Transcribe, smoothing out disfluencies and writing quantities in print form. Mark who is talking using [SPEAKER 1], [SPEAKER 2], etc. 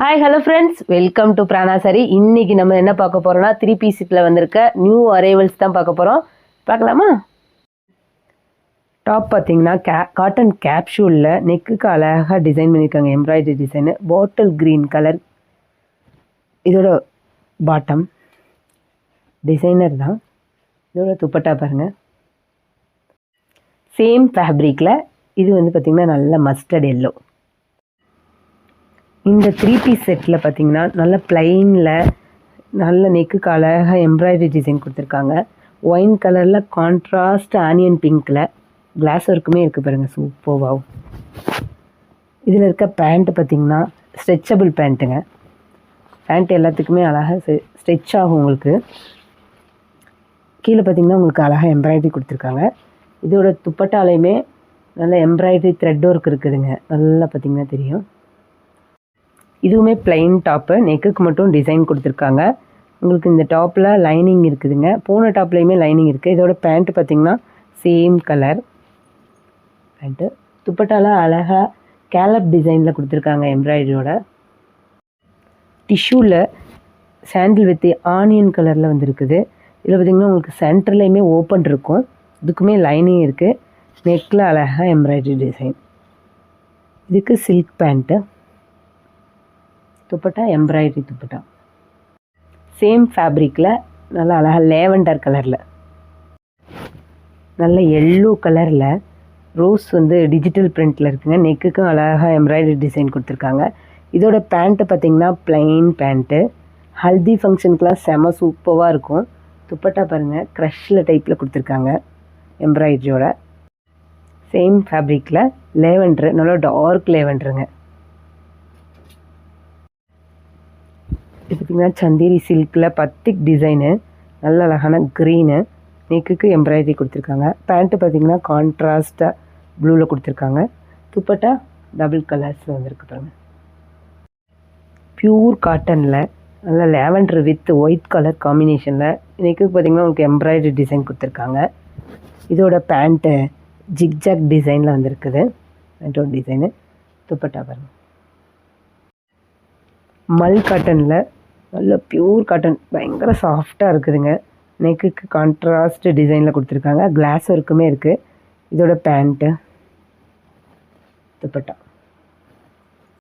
[SPEAKER 1] Hi hello friends, welcome to Prana Saree. இன்னைக்கு நம்ம என்ன பார்க்க போறோம்னா 3 piece செட்டில் வந்திருக்க நியூ அரைவல்ஸ் தான் பார்க்க போகிறோம். பார்க்கலாமா? டாப் பார்த்தீங்கன்னா காட்டன் கேப்ஷூலில் நெக்குக்கு அழகாக டிசைன் பண்ணியிருக்காங்க. Embroidery design bottle green colour. இதோட பாட்டம் டிசைனர் தான். இதோட துப்பட்டா பாருங்கள், சேம் ஃபேப்ரிக்கில். இது வந்து பார்த்திங்கன்னா நல்ல மஸ்டர்ட் எல்லோ. இந்த 3 piece செட்டில் பார்த்திங்கன்னா நல்ல ப்ளைனில் நல்ல நெக்குக்கு அழகாக எம்ப்ராய்டரி டிசைன் கொடுத்துருக்காங்க. ஒயின் கலரில் கான்ட்ராஸ்ட் ஆனியன் பிங்க்கில் கிளாஸ் ஒர்க்குமே இருக்குது பாருங்கள், சூப்பராகவும். இதில் இருக்க பேண்ட்டு பார்த்திங்கன்னா ஸ்ட்ரெச்சபிள் பேண்ட்டுங்க. பேண்ட் எல்லாத்துக்குமே அழகாக ஸ்ட்ரெச் ஆகும். உங்களுக்கு கீழே பார்த்திங்கன்னா உங்களுக்கு அழகாக எம்ப்ராய்டரி கொடுத்துருக்காங்க. இதோட துப்பட்டாலையுமே நல்ல எம்ப்ராய்டரி த்ரெட் ஒர்க் இருக்குதுங்க. நல்லா பார்த்திங்கன்னா தெரியும். இதுவுமே பிளைன் டாப்பு, நெக்குக்கு மட்டும் டிசைன் கொடுத்துருக்காங்க. உங்களுக்கு இந்த டாப்பில் லைனிங் இருக்குதுங்க. போன டாப்லேயுமே லைனிங் இருக்குது. இதோட பேண்ட்டு பார்த்திங்கன்னா சேம் கலர் பேண்ட்டு. துப்பட்டாலாம் அழகாக கேலப் டிசைனில் கொடுத்துருக்காங்க எம்ப்ராய்டரியோட. டிஷ்யூவில் சாண்டில் வித் ஆனியன் கலரில் வந்துருக்குது. இதில் பார்த்திங்கன்னா உங்களுக்கு சென்டர்லேயுமே ஓப்பன் இருக்கும். இதுக்குமே லைனிங் இருக்குது. நெக்கில் அழகாக எம்ப்ராய்டரி டிசைன். இதுக்கு silk pant, dupatta embroidery dupatta. Same ஃபேப்ரிக்கில் நல்லா அழகாக லேவண்டர் கலரில், நல்ல எல்லோ கலரில் ரோஸ் வந்து டிஜிட்டல் பிரிண்டில் இருக்குங்க. நெக்குக்கும் அழகாக எம்ப்ராய்டரி டிசைன் கொடுத்துருக்காங்க. இதோட பேண்ட்டு பார்த்திங்கன்னா ப்ளைன் பேண்ட்டு. ஹல்தி ஃபங்க்ஷனுக்குலாம் செம சூப்பராக இருக்கும். துப்பட்டா பாருங்கள், க்ரஷ்ஷில் டைப்பில் கொடுத்துருக்காங்க எம்ப்ராய்டரியோட. சேம் ஃபேப்ரிக்கில் லேவண்டரு, நல்லா டார்க் லேவண்டருங்க. இது பார்த்திங்கன்னா சந்தேரி சில்கில் பத்திக் டிசைனு, நல்ல அழகான க்ரீனு. நெக்குக்கு எம்ப்ராய்டரி கொடுத்துருக்காங்க. பேண்ட்டு பார்த்திங்கன்னா கான்ட்ராஸ்ட்டாக ப்ளூவில் கொடுத்துருக்காங்க. துப்பட்டா டபுள் கலர்ஸில் வந்துருக்கு பாருங்கள். ப்யூர் காட்டனில் நல்ல லேவண்டர் வித் ஒயிட் கலர் காம்பினேஷனில் நெக்குக்கு பார்த்திங்கன்னா உங்களுக்கு எம்ப்ராய்டரி டிசைன் கொடுத்துருக்காங்க. இதோட பேண்ட்டு ஜிக்ஜாக் டிசைனில் வந்துருக்குது. பேண்ட்டோட டிசைனு. துப்பட்டா பாருங்கள், மல் காட்டனில் நல்ல ப்யூர் காட்டன், பயங்கர சாஃப்டாக இருக்குதுங்க. நெக்குக்கு கான்ட்ராஸ்ட் டிசைனில் கொடுத்துருக்காங்க. கிளாஸ் ஒர்க்குமே இருக்குது. இதோட பேண்ட்டு, துப்பட்டா.